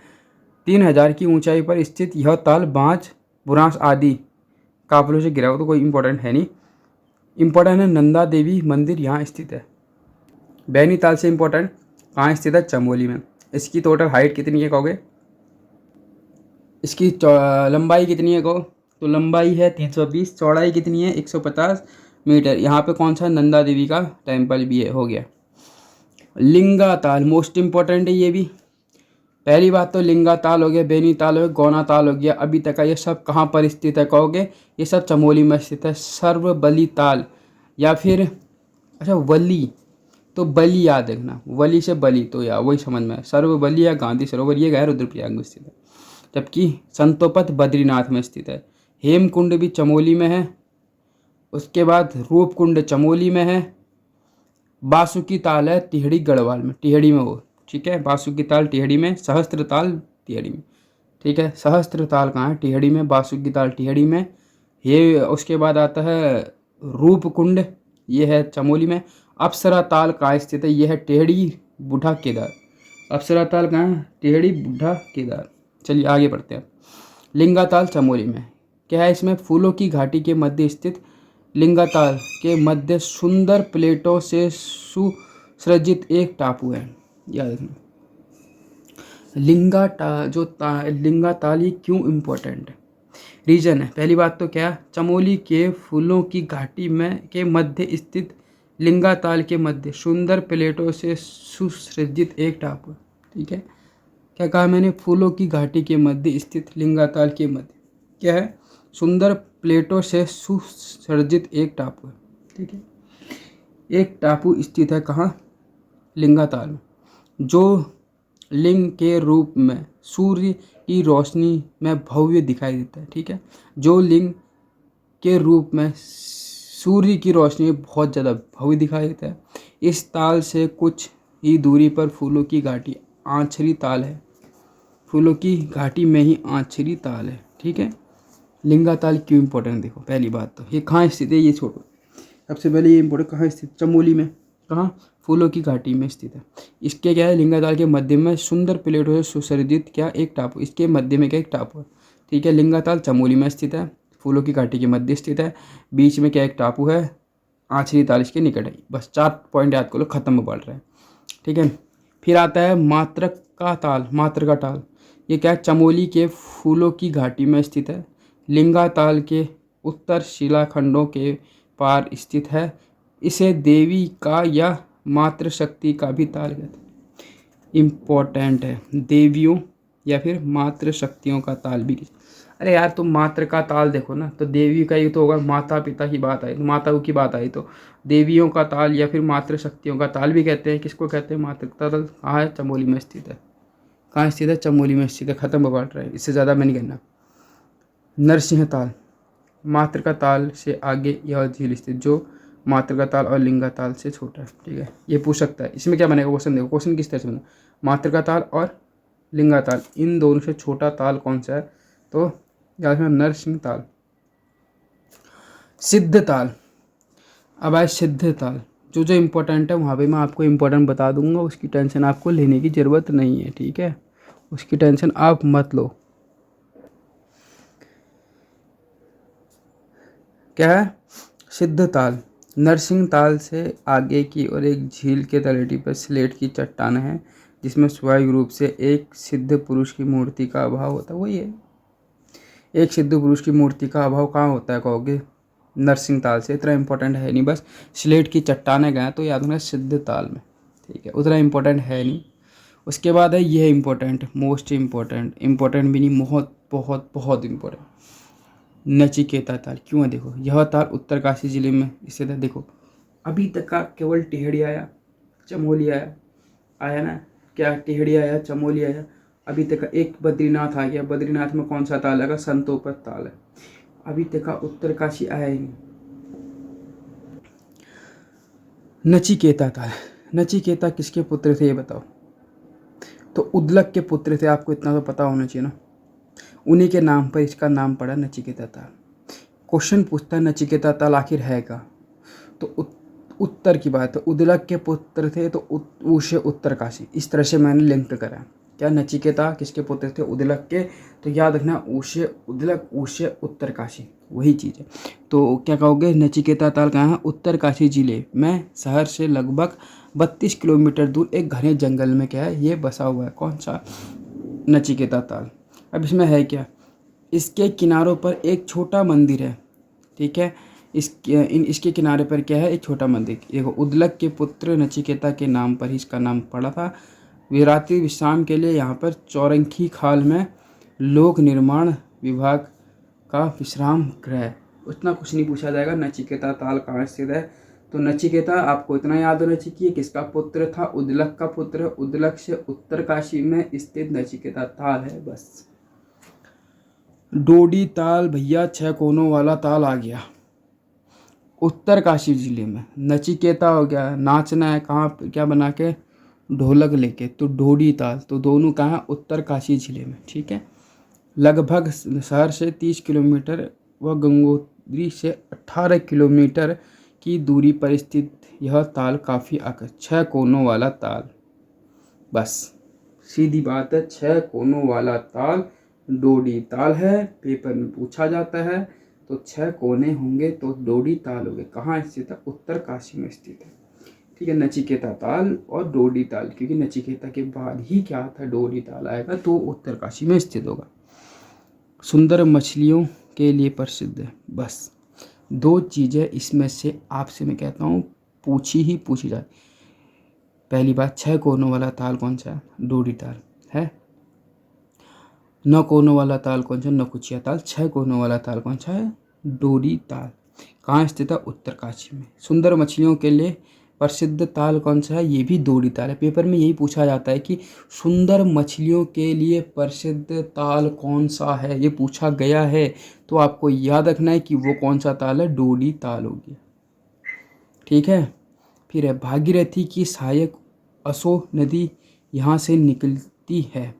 3000 की ऊंचाई पर स्थित यह ताल बांज बुरांस आदि काफिलों से घिरा हुआ, तो कोई इंपॉर्टेंट है नहीं। इंपॉर्टेंट है नंदा देवी मंदिर यहाँ स्थित है। बैनीताल से इंपॉर्टेंट, कहाँ स्थित है, चमोली में। इसकी टोटल हाइट कितनी है कहोगे, इसकी लंबाई कितनी है कहो, तो लंबाई है 320, चौड़ाई कितनी है 150 मीटर। यहाँ पे कौन सा, नंदा देवी का टेम्पल भी है, हो गया। लिंगा ताल मोस्ट इम्पोर्टेंट है ये भी। पहली बात तो लिंगा ताल हो गया, बेनी ताल हो गया, गौना ताल हो गया। अभी तक का ये सब कहाँ पर स्थित है कहोगे, ये सब चमोली में स्थित है। सर्वबली ताल या फिर अच्छा वली, तो बलि याद रखना, वली से बलि, तो या वही समझ में। सर्वबली या गांधी सरोवर ये गया रुद्रप्रयाग में स्थित है, जबकि संतोपत बद्रीनाथ में स्थित है। हेमकुंड भी चमोली में है। उसके बाद रूपकुंड चमोली में है। बासुकी ताल है टिहड़ी गढ़वाल में, टिहड़ी में वो, ठीक है, बासुकी ताल टिहड़ी में, सहस्त्र ताल टिहड़ी में। ठीक है, सहस्त्र ताल कहाँ है, टिहड़ी में, बासुकी ताल टिहड़ी में। ये उसके बाद आता है रूपकुंड, ये है चमोली में। अप्सरा ताल कहाँ स्थित है, ये है टिहड़ी बूढ़ा केदार। अप्सरा ताल कहाँ है, टिहड़ी बूढ़ा केदार। चलिए आगे बढ़ते हैं। लिंगा ताल चमोली में क्या है, इसमें फूलों की घाटी के मध्य स्थित लिंगा ताल के मध्य सुंदर प्लेटों से सुसज्जित एक टापू है। याद रखना लिंगा ताल ये क्यों इम्पोर्टेंट है। रीजन है, पहली बात तो क्या, चमोली के फूलों की घाटी में के मध्य स्थित लिंगा ताल के मध्य सुंदर प्लेटों से सुसज्जित एक टापू। ठीक है, क्या कहा मैंने, फूलों की घाटी के मध्य स्थित लिंगा ताल के मध्य क्या है, सुंदर प्लेटों से सुसज्जित एक टापू है। ठीक है, एक टापू स्थित है कहाँ, लिंगा ताल में, जो लिंग के रूप में सूर्य की रोशनी में भव्य दिखाई देता है। ठीक है, जो लिंग के रूप में सूर्य की रोशनी में बहुत ज़्यादा भव्य दिखाई देता है। इस ताल से कुछ ही दूरी पर फूलों की घाटी आंचरी ताल है। फूलों की घाटी में ही आंचरी ताल है। ठीक है, लिंगा ताल क्यों इंपॉर्टेंट, देखो पहली बात तो ये कहाँ स्थित है, ये छोड़ो, सबसे पहले ये इंपॉर्टेंट कहाँ स्थित, चमोली में, कहाँ, फूलों की घाटी में स्थित है। इसके क्या है, लिंगा ताल के मध्य में सुंदर प्लेटों से सुसज्जित क्या एक टापू, इसके मध्य में क्या एक टापू है। ठीक है, लिंगा ताल चमोली में स्थित है, फूलों की घाटी के मध्य स्थित है, बीच में क्या एक टापू है, आंचरी ताल इसके निकट है। बस 4 पॉइंट याद कर लो, खत्म पड़ रहा है। ठीक है, फिर आता है मातृका ताल। मातृका ताल ये क्या है, चमोली के फूलों की घाटी में स्थित है, लिंगा ताल के उत्तर शिलाखंडों के पार स्थित है। इसे देवी का या मातृशक्ति का भी ताल कहते हैं। इम्पोर्टेंट है, देवियों या फिर मातृशक्तियों का ताल भी। अरे यार तुम मातृ का ताल देखो ना, तो देवी का ही तो होगा, माता पिता की बात आई, माताओं की बात आई तो देवियों का ताल या फिर मातृशक्तियों का ताल भी कहते हैं। किसको कहते हैं, मातृ का ताल। कहाँ है, चमोली में स्थित है। कहाँ स्थित है, चमोली में स्थित है। खत्म बांट रहा है, इससे ज़्यादा मैं नहीं कहना। नरसिंह ताल, मातृका ताल से आगे यह झील स्थित, जो मातृका ताल और लिंगा ताल से छोटा है। ठीक है, ये पूछ सकता है, इसमें क्या बनेगा क्वेश्चन, देखो क्वेश्चन किस तरह से बना, मातृका ताल और लिंगा ताल इन दोनों से छोटा ताल कौन सा है, तो याद रखना नरसिंह ताल। सिद्ध ताल, अब आए सिद्ध ताल, जो जो इम्पोर्टेंट है वहाँ पे मैं आपको इम्पोर्टेंट बता दूंगा, उसकी टेंशन आपको लेने की ज़रूरत नहीं है। ठीक है, उसकी टेंशन आप मत लो। क्या है, सिद्ध ताल नरसिंह ताल से आगे की और एक झील के तलहटी पर स्लेट की चट्टान है, जिसमें स्वाभाविक रूप से एक सिद्ध पुरुष की मूर्ति का अभाव होता है। वही है, एक सिद्ध पुरुष की मूर्ति का अभाव कहाँ होता है कहोगे, नरसिंह ताल से। इतना इंपॉर्टेंट है नहीं, बस स्लेट की चट्टाने गए तो याद रखना सिद्ध ताल में। ठीक है, उतना इंपॉर्टेंट है नहीं। उसके बाद है यह इंपॉर्टेंट, मोस्ट इंपॉर्टेंट, इंपॉर्टेंट भी नहीं, बहुत बहुत बहुत इंपॉर्टेंट, नचिकेता ताल। क्यों है, देखो यह ताल उत्तरकाशी जिले में स्थित है। देखो अभी तक का केवल टेहड़ी आया, चमोली आया, आया ना, क्या टेहड़ी आया, चमोली आया, अभी तक का एक बद्रीनाथ आ गया। बद्रीनाथ में कौन सा ताल आएगा, संतोपत ताल है। अभी तक का उत्तरकाशी आया ही नहीं। नचिकेता ताल, नचिकेता किसके पुत्र थे ये बताओ, तो उद्लक के पुत्र थे, आपको इतना तो पता होना चाहिए ना, उन्हीं के नाम पर इसका नाम पड़ा नचिकेता ताल। क्वेश्चन पूछता है नचिकेता ताल आखिर है का, तो उत्तर की बात है, उद्लक के पुत्र थे तो उष्य उत्तरकाशी, इस तरह से मैंने लिंक करा। क्या नचिकेता किसके पुत्र थे, उद्लक के, तो याद रखना उष्य उद्लक उष्य उत्तरकाशी वही चीज़ है। तो क्या कहोगे, नचिकेता ताल कहाँ है, उत्तरकाशी जिले में शहर से लगभग 32 किलोमीटर दूर एक घने जंगल में क्या है ये बसा हुआ है। कौन सा, नचिकेता ताल। अब इसमें है क्या, इसके किनारों पर एक छोटा मंदिर है। ठीक है, इसके किनारे पर क्या है, एक छोटा मंदिर। देखो उद्लक के पुत्र नचिकेता के नाम पर ही इसका नाम पड़ा था। रात्रि विश्राम के लिए यहाँ पर चौरंगी खाल में लोक निर्माण विभाग का विश्राम गृह। उतना कुछ नहीं पूछा जाएगा, नचिकेता ताल कहाँ स्थित है, तो नचिकेता आपको इतना याद होना चाहिए किसका पुत्र था, उद्लक का पुत्र। उद्लक से उत्तरकाशी में स्थित नचिकेता ताल है। बस डोडी ताल भैया 6 कोनों वाला ताल आ गया उत्तरकाशी जिले में। नचिकेता हो गया, नाचना है कहाँ क्या बना के, ढोलक लेके, तो डोडी ताल, तो दोनों कहाँ, उत्तरकाशी जिले में। ठीक है, लगभग शहर से 30 किलोमीटर व गंगोत्री से 18 किलोमीटर की दूरी पर स्थित यह ताल काफ़ी आकर्षक 6 कोनों वाला ताल। बस सीधी बात है, 6 कोनों वाला ताल डोडी ताल है। पेपर में पूछा जाता है, तो 6 कोने होंगे तो डोडी ताल होंगे। कहाँ स्थित है? उत्तरकाशी में स्थित है। ठीक है, नचिकेता ताल और डोडी ताल, क्योंकि नचिकेता के बाद ही क्या था, डोडी ताल आएगा, तो उत्तरकाशी में स्थित होगा। सुंदर मछलियों के लिए प्रसिद्ध है। बस 2 चीज़ें इसमें से आपसे मैं कहता हूँ पूछी जाए। पहली बात, 6 कोनों वाला ताल कौन सा है? डोडी ताल है। 9 कोनों वाला ताल कौन सा? नकुचिया ताल। 6 कोनों वाला ताल कौन सा है? डोडी ताल। कहाँ स्थित है? उत्तरकाशी में। सुंदर मछलियों के लिए प्रसिद्ध ताल कौन सा है? ये भी डोडी ताल है। पेपर में यही पूछा जाता है कि सुंदर मछलियों के लिए प्रसिद्ध ताल कौन सा है, ये पूछा गया है, तो आपको याद रखना है कि वो कौन सा ताल है, डोडी ताल होगी। ठीक है। फिर है, भागीरथी की सहायक असो नदी यहाँ से निकलती है।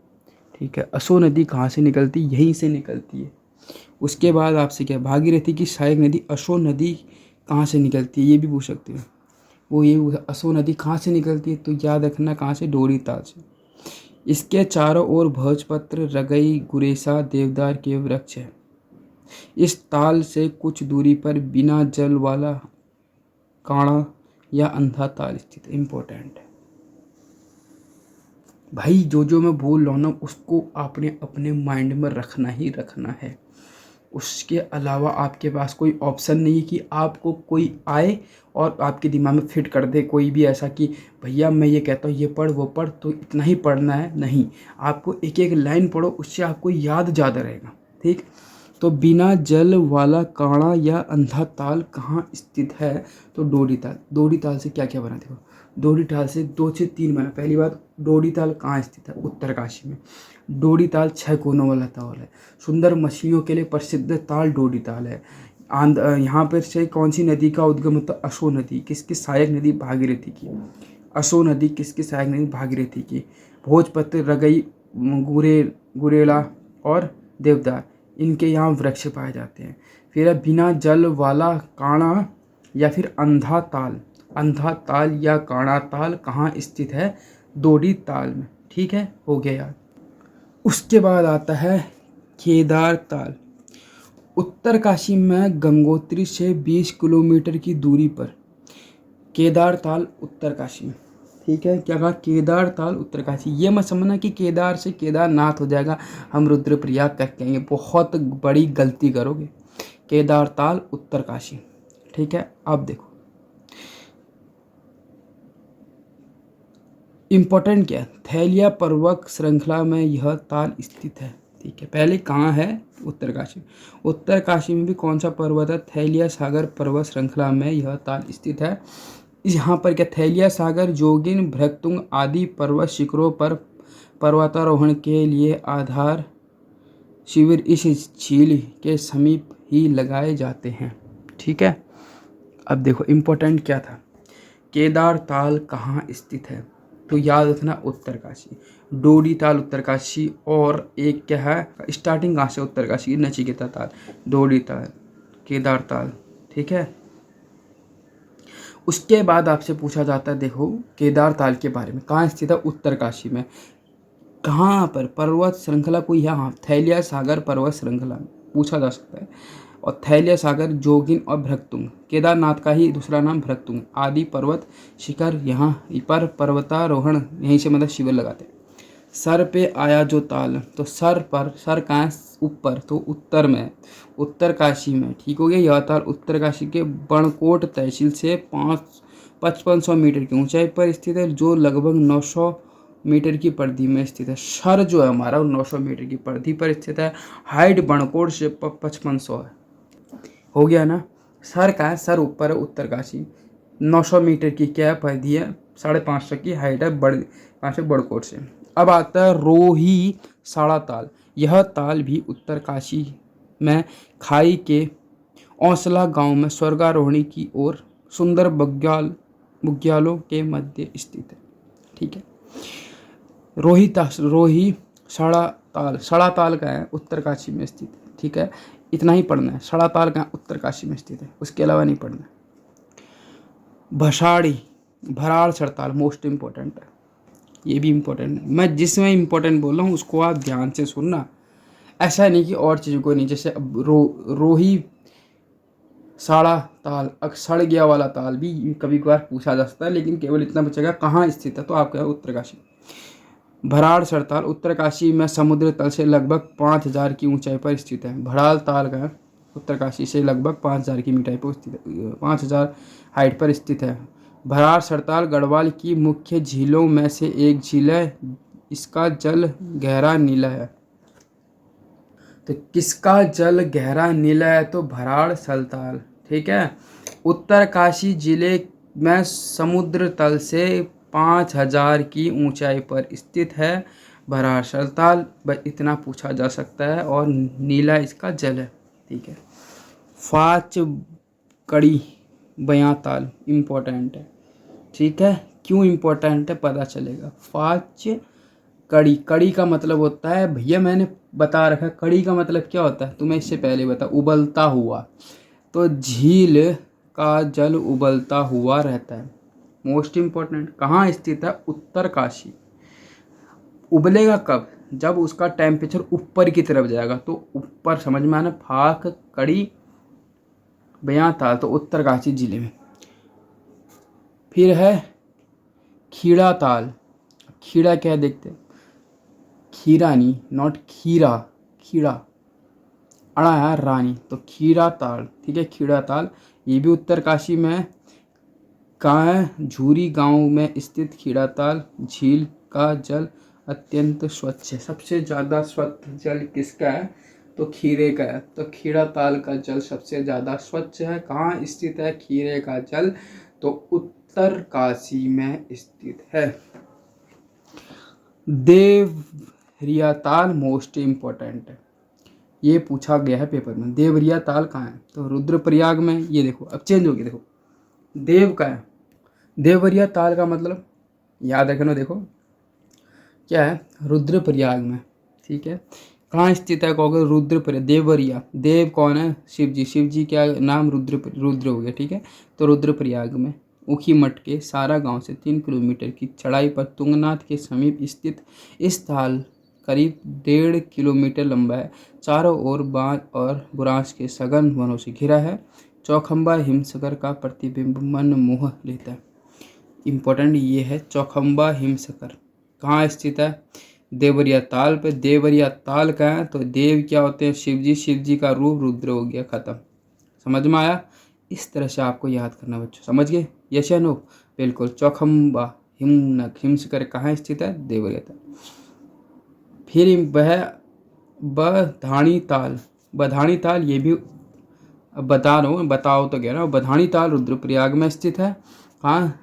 ठीक है, असो नदी कहाँ से निकलती? यहीं से निकलती है। उसके बाद आपसे क्या, भागीरथी की सहायक नदी असो नदी कहाँ से निकलती है, ये भी पूछ सकते हैं। वो ये असो नदी कहाँ से निकलती है, तो याद रखना कहाँ से, डोडी ताल से। इसके चारों ओर भोजपत्र, रगई, गुरेसा, देवदार के वृक्ष है। इस ताल से कुछ दूरी पर बिना जल वाला काणा या अंधा ताल स्थित है। इम्पोर्टेंट है भाई, जो मैं बोल रहा हूँ ना, उसको आपने अपने माइंड में रखना ही रखना है। उसके अलावा आपके पास कोई ऑप्शन नहीं है कि आपको कोई आए और आपके दिमाग में फिट कर दे कोई भी ऐसा कि भैया मैं ये कहता हूँ ये पढ़ वो पढ़ तो इतना ही पढ़ना है। नहीं, आपको एक एक लाइन पढ़ो, उससे आपको याद ज़्यादा रहेगा। ठीक, तो बिना जल वाला काणा या अंधा ताल कहाँ स्थित है, तो डोडी ताल। डोडी ताल से क्या क्या बना, देखो डोडी ताल से 2 से 3 बना। पहली बात, डोडी ताल कहाँ स्थित है? उत्तरकाशी में। डोडी ताल 6 कोनों वाला ताल है। सुंदर मछलियों के लिए प्रसिद्ध ताल डोडी ताल है। यहाँ पर से कौन सी नदी का उद्गम होता है? असो नदी। किसकी सहायक नदी? भागीरथी की। असो नदी किसकी सहायक नदी? भागीरथी की। भोजपत्र, रगई, गुरेला और देवदार, इनके यहाँ वृक्ष पाए जाते हैं। फिर बिना जल वाला काणा या फिर अंधा ताल। अंधा ताल या काणा ताल कहाँ स्थित है? डोडी ताल में। ठीक है, हो गया यार। उसके बाद आता है केदार ताल। उत्तरकाशी में गंगोत्री से 20 किलोमीटर की दूरी पर केदार ताल उत्तरकाशी में। ठीक है, क्या कहा? केदार ताल उत्तरकाशी। ये मत समझना कि केदार से केदारनाथ हो जाएगा, हम रुद्रप्रयाग तक कहेंगे, बहुत बड़ी गलती करोगे। केदार ताल उत्तरकाशी। ठीक है, अब देखो इम्पोर्टेंट क्या है, थैलिया पर्वत श्रृंखला में यह ताल स्थित है। ठीक है, पहले कहाँ है? उत्तरकाशी। उत्तरकाशी में भी कौन सा पर्वत है? थैलिया सागर पर्वत श्रृंखला में यह ताल स्थित है। यहाँ पर क्या, थैलिया सागर, जोगिन, भृगतुंग आदि पर्वत शिखरों पर पर्वतारोहण के लिए आधार शिविर इस झील के समीप ही लगाए जाते हैं। ठीक है, अब देखो इम्पोर्टेंट क्या था, केदार ताल कहाँ स्थित है, तो याद रखना उत्तरकाशी। डोडी ताल उत्तरकाशी, और एक क्या है, स्टार्टिंग कहाँ से? उत्तरकाशी की। नचिकेता ताल, डोडी ताल, केदार ताल। ठीक है, उसके बाद आपसे पूछा जाता है, देखो केदार ताल के बारे में, कहाँ स्थित है? उत्तरकाशी में। कहाँ पर? पर्वत श्रृंखला कोई है? हाँ, थैलिया सागर पर्वत श्रृंखला में पूछा जा सकता है। और थैलिया सागर, जोगिन और भृगतुंग, केदारनाथ का ही दूसरा नाम भृगतुंग आदि पर्वत शिखर यहाँ पर पर्वतारोहण यहीं से मतलब शिविर लगाते हैं। सर पे आया जो ताल, तो सर पर, सर कहाँ है? ऊपर, तो उत्तर में, उत्तरकाशी में। ठीक हो गया, यह ताल उत्तरकाशी के बणकोट तहसील से 5500 मीटर की ऊंचाई पर स्थित है, जो लगभग 900 मीटर की परिधि में स्थित है। सर जो है हमारा 900 मीटर की परिधि पर स्थित है। हाइट बणकोट से 5500 है। हो गया ना। सर का है, सर ऊपर है उत्तरकाशी, 900 मीटर की क्या परिधि है? 550 की हाइट है कहाँ से? बड़कोट से। अब आता है रोही साड़ा ताल। यह ताल भी उत्तरकाशी में खाई के औसला गांव में स्वर्गारोहणी की ओर सुंदर बुग्यालों के मध्य स्थित है। ठीक है, रोही सड़ा ताल का है? उत्तरकाशी में स्थित है। ठीक है, इतना ही पढ़ना है। सड़ा ताल का उत्तरकाशी में स्थित है, उसके अलावा नहीं पढ़ना है। भसाड़ी भराड़ सड़ताल मोस्ट इम्पोर्टेंट है, ये भी इम्पोर्टेंट है। मैं जिसमें इम्पोर्टेंट बोल रहा हूँ उसको आप ध्यान से सुनना, ऐसा नहीं कि और चीज़ों को नहीं। जैसे अब रोही साड़ा ताल, सड़ गया वाला ताल भी कभी कभार पूछा जा सकता है, लेकिन केवल इतना पूछेगा कहाँ स्थित है, तो आपका उत्तरकाशी। भराड़ सरताल उत्तरकाशी में समुद्र तल से लगभग 5000 की ऊंचाई पर स्थित है। भराड़ ताल का उत्तरकाशी से लगभग 5000 की ऊंचाई पर स्थित है, 5000 हाइट पर स्थित है। भराड़ सरताल गढ़वाल की मुख्य झीलों में से एक झील है। इसका जल गहरा नीला है। तो किसका जल गहरा नीला है? तो भराड़ सरताल। ठीक है। उत्तरकाशी जिले में समुद्र तल से 5000 की ऊंचाई पर स्थित है भराड़ सरताल। बस इतना पूछा जा सकता है, और नीला इसका जल है। ठीक है। फाच कड़ी बयां ताल इम्पोर्टेंट है। ठीक है। क्यों इम्पोर्टेंट है पता चलेगा। फाच कड़ी, कड़ी का मतलब होता है, भैया मैंने बता रखा, कड़ी का मतलब क्या होता है तुम्हें इससे पहले बता, उबलता हुआ। तो झील का जल उबलता हुआ रहता है। मोस्ट इम्पोर्टेंट, कहाँ स्थित है? उत्तरकाशी। उबलेगा कब? जब उसका टेम्परेचर ऊपर की तरफ जाएगा। तो ऊपर समझ में आना, फाक कड़ी बयां ताल, तो उत्तरकाशी जिले में। फिर है खीड़ा ताल। खीड़ा क्या है देखते हैं। खीरा नहीं, नॉट खीरा, खीड़ा अड़ा है रानी, तो खीरा ताल। ठीक है। खीड़ा ताल ये भी उत्तरकाशी में है। कहाँ है? झूरी गांव में स्थित खीड़ा ताल झील का जल अत्यंत स्वच्छ है। सबसे ज़्यादा स्वच्छ जल किसका है? तो खीरे का है। तो खीड़ा ताल का जल सबसे ज़्यादा स्वच्छ है। कहाँ स्थित है खीरे का जल? तो उत्तरकाशी में स्थित है। देवरिया ताल मोस्ट इम्पोर्टेंट है, ये पूछा गया है पेपर में। देवरिया ताल कहाँ है? तो रुद्रप्रयाग में। ये देखो अब चेंज हो गया, देखो देव का है। देवरिया ताल का मतलब याद रखना, देखो क्या है, रुद्रप्रयाग में। ठीक है। कहाँ स्थित है कहोगे? रुद्रप्रयाग। देवरिया, देव कौन है? शिव जी। शिव जी क्या नाम? रुद्र हो गया। ठीक है। तो रुद्रप्रयाग में ऊखी मठ के सारा गांव से 3 किलोमीटर की चढ़ाई पर तुंगनाथ के समीप स्थित इस ताल करीब 1.5 किलोमीटर लंबा है। चारों ओर बांज और बुरांश के सघन वनों से घिरा है। चौखंबा हिमसागर का प्रतिबिंब मन मोह लेता है। इम्पोर्टेंट ये है, चौखंबा हिमसागर कहाँ स्थित है? देवरिया ताल पे। देवरिया ताल का है, तो देव क्या होते हैं? शिव जी। शिव जी का रूप रुद्र हो गया, खत्म। समझ में आया? इस तरह से आपको याद करना बच्चों, समझ गए? यस या नो? बिल्कुल। चौखंबा हिमसागर कहाँ स्थित है? देवरिया ताल। फिर वह बधानी ताल। बधानी ताल ये भी बता रहा हूँ, बताओ तो कह रहा हूँ। बधानी ताल रुद्रप्रयाग में स्थित है। हाँ,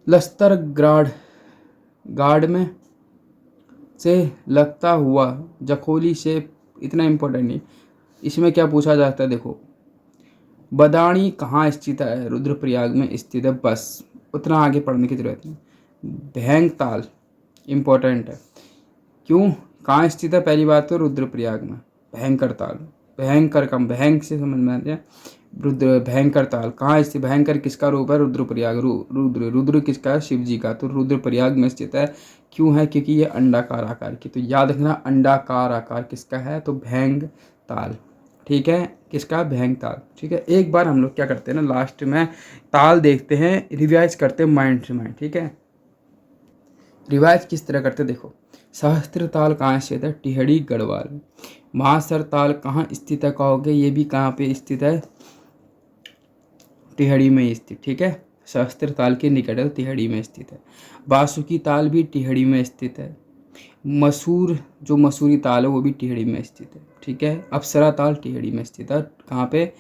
लस्तर गार्ड में से लगता हुआ जखोली से। इतना इम्पोर्टेंट नहीं, इसमें क्या पूछा जाता है देखो। बदाणी कहाँ स्थित है? रुद्रप्रयाग में स्थित है। बस उतना आगे पढ़ने की जरूरत नहीं। भैंग ताल इम्पोर्टेंट है। क्यों? कहाँ स्थित है? पहली बात तो रुद्रप्रयाग में। भयंकर ताल, भयंकर कम, भयंक से समझ में आते हैं। रुद्र भयंकर ताल कहाँ स्थित? भयंकर किसका रूप है? रुद्रप्रयाग। रुद्र रुद्र किसका है? शिव जी का। तो रुद्रप्रयाग में स्थित है। क्यों है? क्योंकि ये अंडाकार आकार की। तो याद रखना, अंडाकार आकार किसका है? तो भैंग ताल। ठीक है। किसका? भैंग ताल। ठीक है। एक बार हम लोग क्या करते हैं ना, लास्ट में ताल देखते हैं, रिवाइज करते हैं माइंड से माइंड। ठीक है। रिवाइज किस तरह करते देखो। सहस्त्र ताल कहाँ स्थित है? टिहड़ी गढ़वाल। महासर ताल कहाँ स्थित है कहोगे? ये भी कहाँ पे स्थित है? टिहड़ी में स्थित। ठीक है। सहस्त्र ताल के निकट है, टिहड़ी में स्थित है। बासुकी ताल भी टिहड़ी में स्थित है। मसूर जो मसूरी ताल है वो भी टिहड़ी में स्थित है। ठीक है। अप्सरा ताल टिहड़ी में स्थित है। कहाँ पे?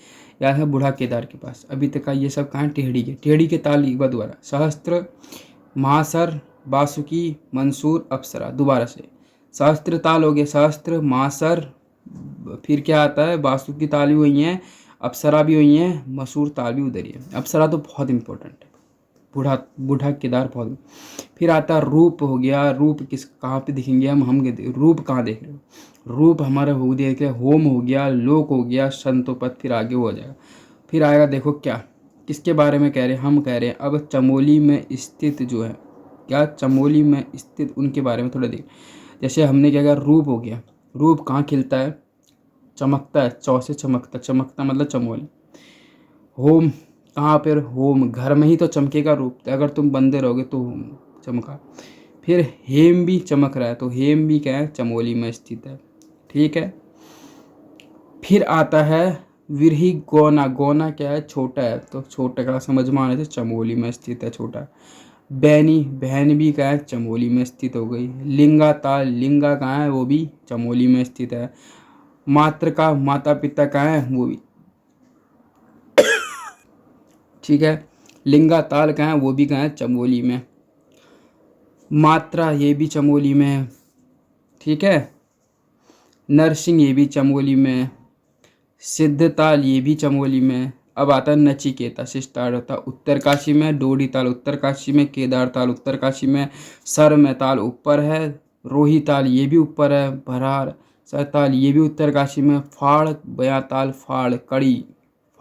याद है, बूढ़ा केदार के पास। अभी तक का ये सब कहाँ? टिहड़ी के। टिहड़ी के ताल एक बार दोबारा, सहस्त्र, महासर, बासुकी, मंसूर, अप्सरा। दोबारा से, सहस्त्र ताल हो गया, सहस्त्र, महासर, फिर क्या आता है? बासुकी ताल भी हुई हैं, अप्सरा भी हुई हैं, मसूर ताल भी उधर ही है। अप्सरा तो बहुत इंपॉर्टेंट है। बूढ़ा बूढ़ा केदार बहुत। फिर आता है रूप हो गया। रूप किस कहाँ पे दिखेंगे हम रूप कहाँ देख रहे हो? रूप हमारा हो देख रहे, होम हो गया, लोक हो गया, संतोपद, फिर आगे हो जाएगा। फिर आएगा देखो क्या, किसके बारे में कह रहे हैं? हम कह रहे हैं अब चमोली में स्थित जो है, क्या चमोली में स्थित उनके बारे में थोड़ा देख। जैसे हमने क्या कहा, रूप हो गया। रूप कहाँ खिलता है? चमकता है, चौ से चमकता, चमकता मतलब चमोली। होम कहाँ पर, होम घर में ही तो चमकेगा रूप, तो अगर तुम बंदे रहोगे तो होम चमका। फिर हेम भी चमक रहा है, तो हेम भी क्या है, चमोली में स्थित है। ठीक है। फिर आता है विरही गौना, गौना क्या है, छोटा है, तो छोटे का समझ में आने से चमोली में स्थित है, छोटा। बैनी, बहन भी क्या है, चमोली में स्थित हो गई। लिंगा ताल, लिंगा कहाँ है, वो भी चमोली में स्थित है। मात्र का, माता पिता कहाँ है, वो भी, ठीक है। लिंगा ताल कहाँ है, वो भी कहाँ है, चमोली में। मात्रा ये भी चमोली में है, ठीक है। नरसिंह ये भी चमोली में है। सिद्धताल ये भी चमोली में है। अब आता है नचिकेता, शिष्टारता उत्तरकाशी में, डोडी ताल उत्तरकाशी में, केदार ताल उत्तरकाशी में, सर में ताल ऊपर है, रोही ताल ये भी ऊपर है, भरार सरताल ये भी उत्तरकाशी में, फाड़ बया ताल, फाड़ कड़ी,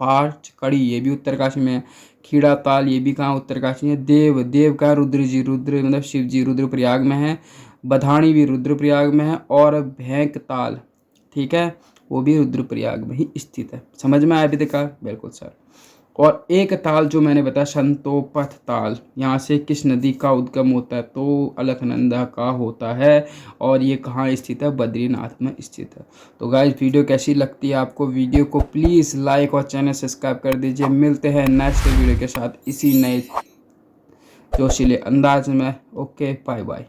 फाड़ कड़ी ये भी उत्तरकाशी में है। खीड़ा ताल ये भी कहाँ, उत्तरकाशी में। देव, देव का रुद्र जी, रुद्र मतलब शिव जी, रुद्रप्रयाग में है। बधानी भी रुद्रप्रयाग में है। और भैंक ताल, ठीक है, वो भी रुद्रप्रयाग में ही स्थित है। समझ में आया अभी तक? बिल्कुल सर। और एक ताल जो मैंने बताया संतोपथ ताल, यहाँ से किस नदी का उद्गम होता है, तो अलकनंदा का होता है। और ये कहाँ स्थित है, बद्रीनाथ में स्थित है। तो गाइस वीडियो कैसी लगती है आपको, वीडियो को प्लीज़ लाइक और चैनल सब्सक्राइब कर दीजिए। मिलते हैं नेक्स्ट वीडियो के साथ इसी नए जोशीले अंदाज में। Okay, bye bye.